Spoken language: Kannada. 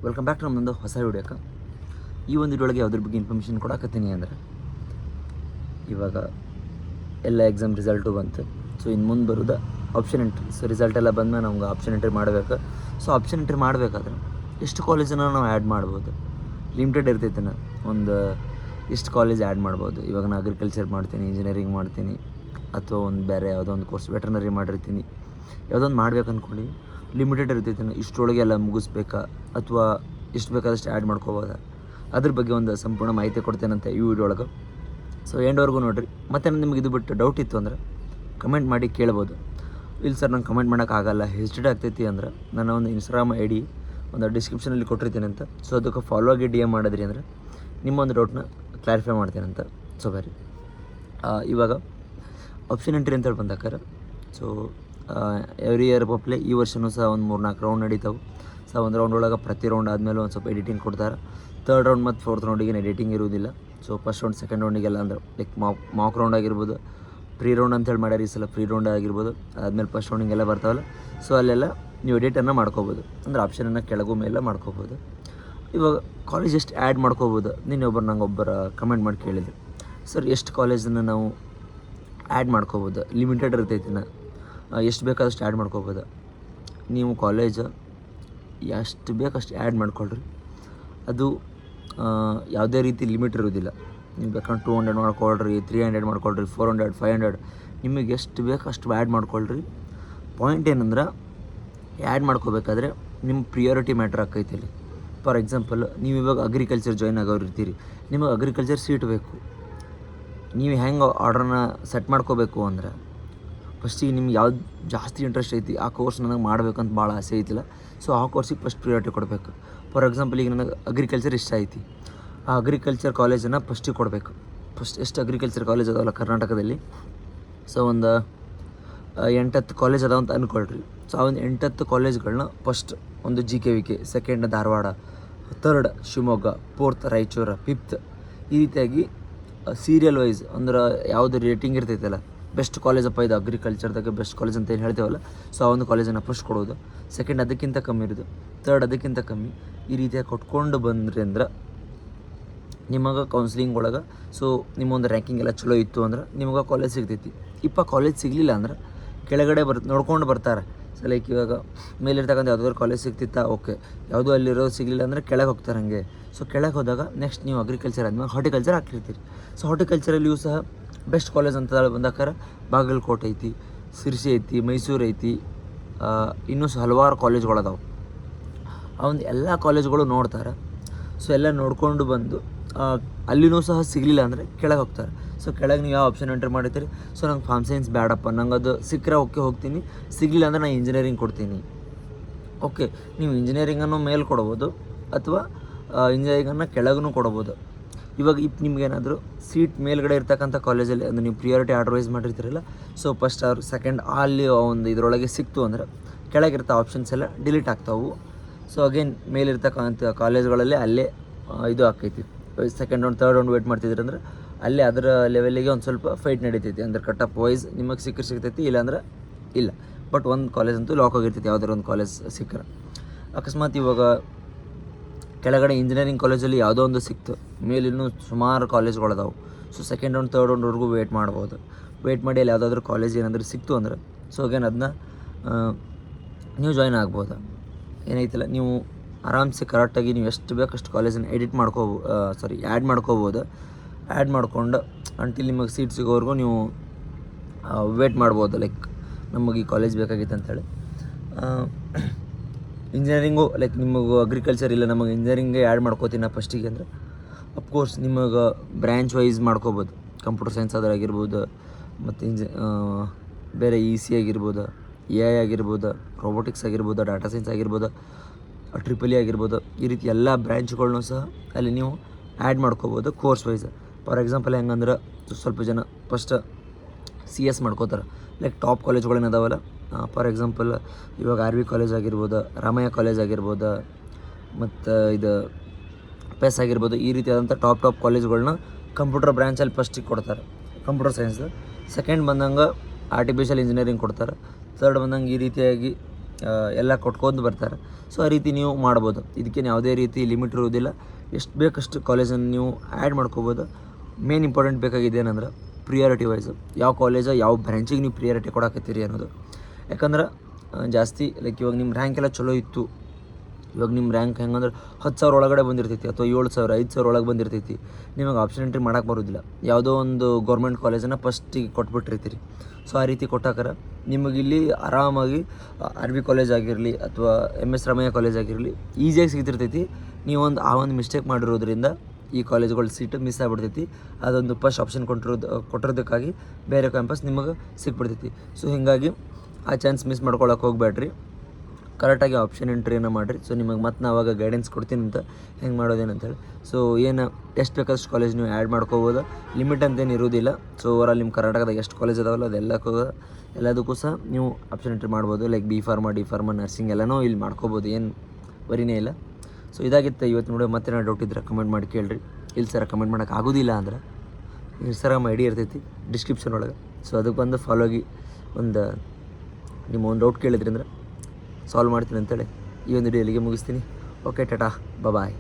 ವೆಲ್ಕಮ್ ಬ್ಯಾಕ್ ಟು ನಮ್ಮದೊಂದು ಹೊಸ ವಿಡಿಯೋಕ್ಕೆ. ಈ ಒಂದು ವಿಡಿಯೋಗೆ ಯಾವುದ್ರ ಬಗ್ಗೆ ಇನ್ಫಾರ್ಮೇಷನ್ ಕೊಡಕತ್ತೀನಿ ಅಂದರೆ, ಇವಾಗ ಎಲ್ಲ ಎಕ್ಸಾಮ್ ರಿಸಲ್ಟು ಬಂತು. ಸೊ ಇನ್ನು ಮುಂದೆ ಬರೋದು ಆಪ್ಷನ್ ಎಂಟ್ರಿ. ಸೊ ರಿಸಲ್ಟ್ ಎಲ್ಲ ಬಂದಮೇಲೆ ನಮ್ಗೆ ಆಪ್ಷನ್ ಎಂಟ್ರಿ ಮಾಡಬೇಕು. ಸೊ ಆಪ್ಷನ್ ಎಂಟ್ರಿ ಮಾಡಬೇಕಾದ್ರೆ ಎಷ್ಟು ಕಾಲೇಜನ್ನು ನಾವು ಆ್ಯಡ್ ಮಾಡ್ಬೋದು, ಲಿಮಿಟೆಡ್ ಇರ್ತೈತೆ. ಒಂದು ಎಷ್ಟು ಕಾಲೇಜ್ ಆ್ಯಡ್ ಮಾಡ್ಬೋದು. ಇವಾಗ ನಾನು ಅಗ್ರಿಕಲ್ಚರ್ ಮಾಡ್ತೀನಿ, ಇಂಜಿನಿಯರಿಂಗ್ ಮಾಡ್ತೀನಿ, ಅಥವಾ ಒಂದು ಬೇರೆ ಯಾವುದೋ ಒಂದು ಕೋರ್ಸ್ ವೆಟರ್ನರಿ ಮಾಡಿರ್ತೀನಿ, ಯಾವುದೊಂದು ಮಾಡ್ಬೇಕು ಅಂದ್ಕೊಂಡು ಲಿಮಿಟೆಡ್ ಇರ್ತೈತೆ. ಇಷ್ಟರೊಳಗೆ ಎಲ್ಲ ಮುಗಿಸ್ಬೇಕಾ ಅಥವಾ ಎಷ್ಟು ಬೇಕಾದಷ್ಟು ಆ್ಯಡ್ ಮಾಡ್ಕೋಬೋದಾ, ಅದ್ರ ಬಗ್ಗೆ ಒಂದು ಸಂಪೂರ್ಣ ಮಾಹಿತಿ ಕೊಡ್ತೇನಂತೆ ಈ ವಿಡಿಯೋ ಒಳಗೆ. ಸೊ ಎಂಡ್ವರೆಗೂ ನೋಡಿರಿ. ಮತ್ತು ನಿಮ್ಗೆ ಇದು ಬಿಟ್ಟು ಡೌಟ್ ಇತ್ತು ಅಂದ್ರೆ ಕಮೆಂಟ್ ಮಾಡಿ ಕೇಳ್ಬೋದು. ಇಲ್ಲ ಸರ್ ನಂಗೆ ಕಮೆಂಟ್ ಮಾಡೋಕ್ಕಾಗಲ್ಲ, ಹೆಸಿಟೇಟ್ ಆಗ್ತೈತಿ ಅಂದ್ರೆ ನನ್ನ ಒಂದು ಇನ್ಸ್ಟಾಗ್ರಾಮ್ ಐ ಡಿ ಒಂದು ಡಿಸ್ಕ್ರಿಪ್ಷನಲ್ಲಿ ಕೊಟ್ಟಿರ್ತೀನಿ ಅಂತ. ಸೊ ಅದಕ್ಕೆ ಫಾಲೋ ಆಗಿ ಡಿ ಎಮ್ ಮಾಡಿದ್ರಿ ಅಂದರೆ ನಿಮ್ಮ ಒಂದು ಡೌಟ್ನ ಕ್ಲಾರಿಫೈ ಮಾಡ್ತೇನಂತ. ಸೊ ಬರೀ ಇವಾಗ ಆಪ್ಷನ್ ಎಂಟ್ರಿ ಅಂತೇಳಿ ಬಂದಾಕಾರ, ಸೊ ಎವ್ರಿ ಇಯರ್ ಪಪ್ಲೆ ಈ ವರ್ಷವೂ ಸಹ ಒಂದು 3-4 ರೌಂಡ್ ನಡೀತಾವೆ. ಸೊ ಒಂದು ರೌಂಡ್ ಒಳಗೆ ಪ್ರತಿ ರೌಂಡ್ ಆದಮೇಲೆ ಒಂದು ಸ್ವಲ್ಪ ಎಡಿಟಿಂಗ್ ಕೊಡ್ತಾರೆ. 3rd ರೌಂಡ್ ಮತ್ತು 4th ರೌಂಡಿಗೆ ಎಡಿಟಿಂಗ್ ಇರುವುದಿಲ್ಲ. ಸೊ ಫಸ್ಟ್ ರೌಂಡ್ ಸೆಕೆಂಡ್ ರೌಂಡಿಗೆಲ್ಲ ಅಂದ್ರೆ ಲೈಕ್ ಮಾಕ್ ರೌಂಡ್ ಆಗಿರ್ಬೋದು, ಪ್ರೀ ರೌಂಡ್ ಅಂತೇಳಿ ಮಾಡ್ಯಾರ ಈ ಸಲ, ಪ್ರೀ ರೌಂಡ್ ಆಗಿರ್ಬೋದು. ಆದಮೇಲೆ ಫಸ್ಟ್ ರೌಂಡಿಗೆಲ್ಲ ಬರ್ತಾವಲ್ಲ, ಸೊ ಅಲ್ಲೆಲ್ಲ ನೀವು ಎಡಿಟನ್ನು ಮಾಡ್ಕೋಬೋದು. ಅಂದರೆ ಆಪ್ಷನನ್ನು ಕೆಳಗೂ ಮೇಲೆ ಮಾಡ್ಕೋಬೋದು. ಇವಾಗ ಕಾಲೇಜ್ ಎಷ್ಟು ಆ್ಯಡ್ ಮಾಡ್ಕೋಬೋದು. ನಂಗೆ ಒಬ್ಬರ ಕಮೆಂಟ್ ಮಾಡಿ ಕೇಳಿದ್ರು, ಸರ್ ಎಷ್ಟು ಕಾಲೇಜನ್ನು ನಾವು ಆ್ಯಡ್ ಮಾಡ್ಕೋಬೋದು, ಲಿಮಿಟೆಡ್ ಇರ್ತೈತಿನ, ಎಷ್ಟು ಬೇಕಾದಷ್ಟು ಆ್ಯಡ್ ಮಾಡ್ಕೋಬೋದು. ನೀವು ಕಾಲೇಜ್ ಎಷ್ಟು ಬೇಕಷ್ಟು ಆ್ಯಡ್ ಮಾಡ್ಕೊಳ್ರಿ. ಅದು ಯಾವುದೇ ರೀತಿ ಲಿಮಿಟ್ ಇರೋದಿಲ್ಲ. ನೀವು ಬೇಕಂದ್ರೆ 200 ಮಾಡ್ಕೊಳ್ರಿ, 300 ಮಾಡ್ಕೊಳ್ರಿ, 400, 500, ನಿಮಗೆ ಎಷ್ಟು ಬೇಕು ಅಷ್ಟು ಆ್ಯಡ್ ಮಾಡ್ಕೊಳ್ರಿ. ಪಾಯಿಂಟ್ ಏನಂದ್ರೆ ಆ್ಯಡ್ ಮಾಡ್ಕೋಬೇಕಾದ್ರೆ ನಿಮ್ಮ ಪ್ರಿಯಾರಿಟಿ ಮ್ಯಾಟ್ರ್ ಆಕೈತಿ ಇಲ್ಲಿ. ಫಾರ್ ಎಕ್ಸಾಂಪಲ್, ನೀವು ಇವಾಗ ಅಗ್ರಿಕಲ್ಚರ್ ಜಾಯ್ನ್ ಆಗೋರು ಇರ್ತೀರಿ, ನಿಮಗೆ ಅಗ್ರಿಕಲ್ಚರ್ ಸೀಟ್ ಬೇಕು. ನೀವು ಹೆಂಗೆ ಆರ್ಡ್ರನ್ನ ಸೆಟ್ ಮಾಡ್ಕೋಬೇಕು ಅಂದ್ರೆ, ಫಸ್ಟಿಗೆ ನಿಮ್ಗೆ ಯಾವ್ದು ಜಾಸ್ತಿ ಇಂಟ್ರೆಸ್ಟ್ ಐತಿ, ಆ ಕೋರ್ಸ್ ನನಗೆ ಮಾಡ್ಬೇಕಂತ ಭಾಳ ಆಸೆ ಐತಿಲ್ಲ, ಸೊ ಆ ಕೋರ್ಸಿಗೆ ಫಸ್ಟ್ ಪ್ರಿಯಾರಿಟಿ ಕೊಡಬೇಕು. ಫಾರ್ ಎಕ್ಸಾಂಪಲ್, ಈಗ ನನಗೆ ಅಗ್ರಿಕಲ್ಚರ್ ಇಷ್ಟ ಐತಿ, ಆ ಅಗ್ರಿಕಲ್ಚರ್ ಕಾಲೇಜನ್ನು ಫಸ್ಟಿಗೆ ಕೊಡಬೇಕು. ಫಸ್ಟ್ ಎಷ್ಟು ಅಗ್ರಿಕಲ್ಚರ್ ಕಾಲೇಜ್ ಅದಾವಲ್ಲ ಕರ್ನಾಟಕದಲ್ಲಿ, ಸೊ ಒಂದು 8-10 ಕಾಲೇಜ್ ಅದಾವ ಅಂತ ಅಂದ್ಕೊಳ್ರಿ. ಸೊ ಆ ಒಂದು 8-10 ಕಾಲೇಜ್ಗಳನ್ನ ಫಸ್ಟ್ ಒಂದು GKVK, second Dharwad, 3rd Shivamogga, 4th Raichur, 5th ಈ ರೀತಿಯಾಗಿ ಸೀರಿಯಲ್ ವೈಸ್ ಅಂದ್ರೆ ಯಾವುದು ರೇಟಿಂಗ್ ಇರ್ತೈತಲ್ಲ, ಬೆಸ್ಟ್ ಕಾಲೇಜಪ್ಪ ಇದು ಅಗ್ರಿಕಲ್ಚರ್ದಾಗ ಬೆಸ್ಟ್ ಕಾಲೇಜ್ ಅಂತ ಏನು ಹೇಳ್ತೇವಲ್ಲ, ಸೊ ಆ ಒಂದು ಕಾಲೇಜನ್ನು ಫಸ್ಟ್ ಕೊಡೋದು. ಸೆಕೆಂಡ್ ಅದಕ್ಕಿಂತ ಕಮ್ಮಿ ಇರೋದು, 3rd ಅದಕ್ಕಿಂತ ಕಮ್ಮಿ, ಈ ರೀತಿಯಾಗಿ ಕೊಟ್ಕೊಂಡು ಬಂದ್ರಿ ಅಂದ್ರೆ ನಿಮಗೆ ಕೌನ್ಸಿಲಿಂಗ್ ಒಳಗೆ ಸೊ ನಿಮ್ಮೊಂದು ರ್ಯಾಂಕಿಂಗ್ ಎಲ್ಲ ಚಲೋ ಇತ್ತು ಅಂದ್ರೆ ನಿಮಗೆ ಕಾಲೇಜ್ ಸಿಗ್ತೈತಿ. ಕಾಲೇಜ್ ಸಿಗಲಿಲ್ಲ ಅಂದ್ರೆ ಕೆಳಗಡೆ ನೋಡ್ಕೊಂಡು ಬರ್ತಾರೆ. ಸೊ ಲೈಕ್ ಇವಾಗ ಮೇಲಿರ್ತಕ್ಕಂಥ ಯಾವುದಾದ್ರು ಕಾಲೇಜ್ ಸಿಗ್ತಿತ್ತಾ, ಓಕೆ, ಯಾವುದೂ ಅಲ್ಲಿರೋದು ಸಿಗಲಿಲ್ಲ ಅಂದರೆ ಕೆಳಗೆ ಹೋಗ್ತಾರೆ ಹಂಗೆ. ಸೊ ಕೆಳಗೆ ಹೋದಾಗ ನೆಕ್ಸ್ಟ್ ನೀವು ಅಗ್ರಿಕಲ್ಚರ್ ಆದ್ಮೇಲೆ ಹಾರ್ಟಿಕಲ್ಚರ್ ಹಾಕಿರ್ತೀರಿ. ಸೊ ಹಾರ್ಟಿಕಲ್ಚರಲ್ಲಿಯೂ ಸಹ ಬೆಸ್ಟ್ ಕಾಲೇಜ್ ಅಂತ ಬಂದಾಕಾರ ಬಾಗಲಕೋಟೆ ಐತಿ, ಸಿರ್ಸಿ ಐತಿ, ಮೈಸೂರು ಐತಿ, ಇನ್ನೂ ಹಲವಾರು ಕಾಲೇಜ್ಗಳದಾವೆ. ಆ ಒಂದು ಎಲ್ಲ ಕಾಲೇಜ್ಗಳು ನೋಡ್ತಾರೆ. ಸೊ ಎಲ್ಲ ನೋಡ್ಕೊಂಡು ಬಂದು ಅಲ್ಲಿನೂ ಸಹ ಸಿಗಲಿಲ್ಲ ಅಂದರೆ ಕೆಳಗೆ ಹೋಗ್ತಾರೆ. ಸೊ ಕೆಳಗೆ ನೀವು ಯಾವ ಆಪ್ಷನ್ ಎಂಟರ್ ಮಾಡಿರ್ತೀರಿ, ಸೊ ನಂಗೆ ಫಾರ್ಮ್ ಸೈನ್ಸ್ ಬೇಡಪ್ಪ, ನಂಗೆ ಅದು ಸಿಕ್ಕರೆ ಓಕೆ ಹೋಗ್ತೀನಿ, ಸಿಗಲಿಲ್ಲ ಅಂದರೆ ನಾನು ಇಂಜಿನಿಯರಿಂಗ್ ಕೊಡ್ತೀನಿ. ಓಕೆ, ನೀವು ಇಂಜಿನಿಯರಿಂಗನ್ನು ಮೇಲೆ ಕೊಡ್ಬೋದು ಅಥವಾ ಇಂಜಿನಿಯರಿಂಗನ್ನು ಕೆಳಗೂ ಕೊಡ್ಬೋದು. ಇವಾಗ ನಿಮ್ಗೇನಾದರೂ ಸೀಟ್ ಮೇಲ್ಗಡೆ ಇರ್ತಕ್ಕಂಥ ಕಾಲೇಜಲ್ಲಿ ಅಂದರೆ ನೀವು ಪ್ರಿಯಾರಿಟಿ ಆರ್ಡರ್ ಮಾಡಿರ್ತೀರಲ್ಲ, ಸೊ ಫಸ್ಟ್ ಅವ್ರು ಸೆಕೆಂಡ್ ಅಲ್ಲಿ ಒಂದು ಇದರೊಳಗೆ ಸಿಕ್ತು ಅಂದರೆ ಕೆಳಗಿರ್ತ ಆಪ್ಷನ್ಸ್ ಎಲ್ಲ ಡಿಲೀಟ್ ಆಗ್ತಾವೆ. ಸೊ ಅಗೇನ್ ಮೇಲಿರ್ತಕ್ಕಂಥ ಕಾಲೇಜ್ಗಳಲ್ಲಿ ಅಲ್ಲೇ ಇದು ಆಕೈತಿ. Second round 3rd round wait ಮಾಡ್ತಿದ್ರಿ ಅಂದ್ರೆ ಅಲ್ಲೇ ಅದರ ಲೆವೆಲಿಗೆ ಒಂದು ಸ್ವಲ್ಪ ಫೈಟ್ ನಡೀತೈತಿ. ಅಂದ್ರೆ ಕಟ್ ಆಫ್ ವೈಸ್ ನಿಮಗೆ ಸಿಗ್ತೈತಿ, ಇಲ್ಲಾಂದ್ರೆ ಇಲ್ಲ. ಬಟ್ ಒಂದು ಕಾಲೇಜ್ ಅಂತೂ ಲಾಕ್ ಆಗಿರ್ತೈತಿ, ಯಾವುದಾದ್ರು ಒಂದು ಕಾಲೇಜ್ ಸಿಕ್ಕರೆ. ಅಕಸ್ಮಾತ್ ಇವಾಗ ಕೆಳಗಡೆ ಇಂಜಿನಿಯರಿಂಗ್ ಕಾಲೇಜಲ್ಲಿ ಯಾವುದೋ ಒಂದು ಸಿಕ್ತು, ಮೇಲಿನ್ನೂ ಸುಮಾರು ಕಾಲೇಜ್ಗಳದಾವೆ. ಸೊ ಸೆಕೆಂಡ್ ರೌಂಡ್ 3rd ರೌಂಡ್ವರೆಗೂ ವೇಟ್ ಮಾಡ್ಬೋದು. ವೇಟ್ ಮಾಡಿ ಅಲ್ಲಿ ಯಾವುದಾದ್ರೂ ಕಾಲೇಜ್ ಏನಾದರೂ ಸಿಕ್ತು ಅಂದ್ರೆ ಸೊ ಅಗೇನ್ ಅದನ್ನ ನೀವು ಜಾಯ್ನ್ ಆಗ್ಬೋದು. ಏನೈತಿಲ್ಲ, ನೀವು ಆರಾಮ್ಸೆ ಕರೆಕ್ಟಾಗಿ ನೀವು ಎಷ್ಟು ಬೇಕಷ್ಟು ಕಾಲೇಜನ್ನು ಆ್ಯಡ್ ಮಾಡ್ಕೋಬೋದು. ಆ್ಯಡ್ ಮಾಡ್ಕೊಂಡು ಅಂಟಿಲ್ ನಿಮಗೆ ಸೀಟ್ ಸಿಗೋವರೆಗೂ ನೀವು ವೇಟ್ ಮಾಡ್ಬೋದು. ಲೈಕ್ ನಮಗೆ ಈ ಕಾಲೇಜ್ ಬೇಕಾಗಿತ್ತು ಅಂಥೇಳಿ. ಇಂಜಿನಿಯರಿಂಗು ಲೈಕ್ ನಿಮಗೆ ಅಗ್ರಿಕಲ್ಚರ್ ಇಲ್ಲ, ನಮಗೆ ಇಂಜಿನಿಯರಿಂಗೇ ಆ್ಯಡ್ ಮಾಡ್ಕೋತೀನಿ ಫಸ್ಟಿಗೆ ಅಂದರೆ ಅಫ್ಕೋರ್ಸ್ ನಿಮಗೆ ಬ್ರ್ಯಾಂಚ್ ವೈಸ್ ಮಾಡ್ಕೋಬೋದು. ಕಂಪ್ಯೂಟರ್ ಸೈನ್ಸ್ ಆಗಿರ್ಬೋದು, ಮತ್ತು ಬೇರೆ EC ಆಗಿರ್ಬೋದು, AI ಆಗಿರ್ಬೋದು, ರೋಬೋಟಿಕ್ಸ್ ಆಗಿರ್ಬೋದು, ಡಾಟಾ ಸೈನ್ಸ್ ಆಗಿರ್ಬೋದು, EEE ಆಗಿರ್ಬೋದು, ಈ ರೀತಿ ಎಲ್ಲ ಬ್ರ್ಯಾಂಚ್ಗಳನ್ನೂ ಸಹ ಅಲ್ಲಿ ನೀವು ಆ್ಯಡ್ ಮಾಡ್ಕೋಬೋದು ಕೋರ್ಸ್ ವೈಸ್. ಫಾರ್ ಎಕ್ಸಾಂಪಲ್ ಹೆಂಗಂದ್ರೆ ಸ್ವಲ್ಪ ಜನ ಫಸ್ಟ್ CS ಮಾಡ್ಕೋತಾರೆ. ಲೈಕ್ ಟಾಪ್ ಕಾಲೇಜ್ಗಳೇನದಾವಲ್ಲ, ಫಾರ್ ಎಕ್ಸಾಂಪಲ್ ಇವಾಗ RV ಕಾಲೇಜ್ ಆಗಿರ್ಬೋದು, ರಾಮಯ್ಯ ಕಾಲೇಜ್ ಆಗಿರ್ಬೋದು, ಮತ್ತು ಇದು PES ಆಗಿರ್ಬೋದು, ಈ ರೀತಿಯಾದಂಥ ಟಾಪ್ ಕಾಲೇಜ್ಗಳನ್ನ ಕಂಪ್ಯೂಟರ್ ಬ್ರ್ಯಾಂಚಲ್ಲಿ ಫಸ್ಟಿಗೆ ಕೊಡ್ತಾರೆ, ಕಂಪ್ಯೂಟರ್ ಸೈನ್ಸ್. ಸೆಕೆಂಡ್ ಬಂದಂಗೆ ಆರ್ಟಿಫಿಷಿಯಲ್ ಇಂಜಿನಿಯರಿಂಗ್ ಕೊಡ್ತಾರೆ. 3rd ಬಂದಂಗೆ ಈ ರೀತಿಯಾಗಿ ಎಲ್ಲ ಕೊಟ್ಕೊಂಡು ಬರ್ತಾರೆ. ಸೊ ಆ ರೀತಿ ನೀವು ಮಾಡ್ಬೋದು. ಇದಕ್ಕೇನು ಯಾವುದೇ ರೀತಿ ಲಿಮಿಟ್ ಇರೋದಿಲ್ಲ. ಎಷ್ಟು ಬೇಕಷ್ಟು ಕಾಲೇಜನ್ನು ನೀವು ಆ್ಯಡ್ ಮಾಡ್ಕೋಬೋದು. ಮೇನ್ ಇಂಪಾರ್ಟೆಂಟ್ ಬೇಕಾಗಿದೆ ಏನಂದ್ರೆ ಪ್ರಿಯಾರಿಟಿ ವೈಸು ಯಾವ ಕಾಲೇಜು ಯಾವ ಬ್ರ್ಯಾಂಚಿಗೆ ನೀವು ಪ್ರಿಯಾರಿಟಿ ಕೊಡಾಕತ್ತೀರಿ ಅನ್ನೋದು. ಯಾಕಂದ್ರೆ ಜಾಸ್ತಿ ಲೈಕ್ ಇವಾಗ ನಿಮ್ಮ ರ್ಯಾಂಕ್ ಎಲ್ಲ ಚಲೋ ಇತ್ತು, ಇವಾಗ ನಿಮ್ಮ ರ್ಯಾಂಕ್ ಹೆಂಗಂದ್ರೆ 10,000 ಒಳಗಡೆ ಬಂದಿರ್ತೈತಿ ಅಥವಾ 7,000 5,000 ಒಳಗೆ ಬಂದಿರ್ತೈತಿ, ನಿಮಗೆ ಆಪ್ಷನ್ ಎಂಟ್ರಿ ಮಾಡೋಕ್ಕೆ ಬರೋದಿಲ್ಲ. ಯಾವುದೋ ಒಂದು ಗೌರ್ಮೆಂಟ್ ಕಾಲೇಜನ್ನು ಫಸ್ಟಿಗೆ ಕೊಟ್ಬಿಟ್ಟಿರ್ತೀರಿ. ಸೊ ಆ ರೀತಿ ಕೊಟ್ಟಾಕರ ನಿಮಗಿಲ್ಲಿ ಆರಾಮಾಗಿ RV ಕಾಲೇಜ್ ಆಗಿರಲಿ ಅಥವಾ MS ರಾಮಯ್ಯ ಕಾಲೇಜ್ ಆಗಿರಲಿ ಈಸಿಯಾಗಿ ಸಿಗ್ತಿರ್ತೈತಿ. ನೀವೊಂದು ಆ ಒಂದು ಮಿಸ್ಟೇಕ್ ಮಾಡಿರೋದ್ರಿಂದ ಈ ಕಾಲೇಜ್ಗಳ ಸೀಟು ಮಿಸ್ ಆಗಿಬಿಡ್ತೈತಿ. ಅದೊಂದು ಫಸ್ಟ್ ಆಪ್ಷನ್ ಕೊಟ್ಟಿರೋದಕ್ಕಾಗಿ ಬೇರೆ ಕ್ಯಾಂಪಸ್ ನಿಮಗೆ ಸಿಕ್ಬಿಡ್ತೈತಿ. ಸೊ ಹೀಗಾಗಿ ಆ ಚಾನ್ಸ್ ಮಿಸ್ ಮಾಡ್ಕೊಳಕ್ಕೆ ಹೋಗ್ಬೇಡ್ರಿ. ಕರೆಕ್ಟಾಗಿ ಆಪ್ಷನ್ ಎಂಟ್ರಿಯನ್ನು ಮಾಡಿರಿ. ಸೊ ನಿಮಗೆ ಮತ್ತೆ ನಾವು ಅವಾಗ ಗೈಡೆನ್ಸ್ ಕೊಡ್ತೀನಿ ಅಂತ ಹೆಂಗೆ ಮಾಡೋದೇನಂತೇಳಿ. ಸೊ ಏನು ಎಷ್ಟು ಬೇಕಷ್ಟು ಕಾಲೇಜ್ ನೀವು ಆ್ಯಡ್ ಮಾಡ್ಕೋಬೋದು, ಲಿಮಿಟ್ ಅಂತೇನು ಇರೋದಿಲ್ಲ. ಸೊ ಓವರಾಲ್ ನಿಮ್ಮ ಕರ್ನಾಟಕದಾಗ ಎಷ್ಟು ಕಾಲೇಜ್ ಅದಾವಲ್ಲ ಎಲ್ಲದಕ್ಕೂ ಸಹ ನೀವು ಆಪ್ಷನ್ ಎಂಟ್ರಿ ಮಾಡ್ಬೋದು. Like B pharma D pharma nursing ಎಲ್ಲನೂ ಇಲ್ಲಿ ಮಾಡ್ಕೋಬೋದು, ಏನು ವರಿನೇ ಇಲ್ಲ. ಸೊ ಇದಾಗಿತ್ತು ಇವತ್ತು ನೋಡಿ. ಮತ್ತೆ ನಾನು ಡೌಟ್ ಇದ್ದರೆ ಕಮೆಂಟ್ ಮಾಡಿ ಕೇಳಿರಿ. ಇಲ್ಲಿ ಸರ ಕಮೆಂಟ್ ಮಾಡೋಕೆ ಆಗೋದಿಲ್ಲ ಅಂದ್ರೆ Instagram ID ಇರ್ತೈತಿ ಡಿಸ್ಕ್ರಿಪ್ಷನ್ ಒಳಗೆ. ಸೊ ಅದಕ್ಕೆ ಬಂದು ಫಾಲೋ ಆಗಿ ಒಂದು ನಿಮ್ಮ ಒಂದು ಡೌಟ್ ಕೇಳಿದ್ರಿ ಅಂದ್ರೆ ಸಾಲ್ವ್ ಮಾಡ್ತೀನಿ ಅಂತೇಳಿ ಈ ಒಂದು ವಿಡಿಯೋ ಇಲ್ಲಿಗೆ ಮುಗಿಸ್ತೀನಿ. ಓಕೆ, ಟಾಟಾ, ಬಾಯ್.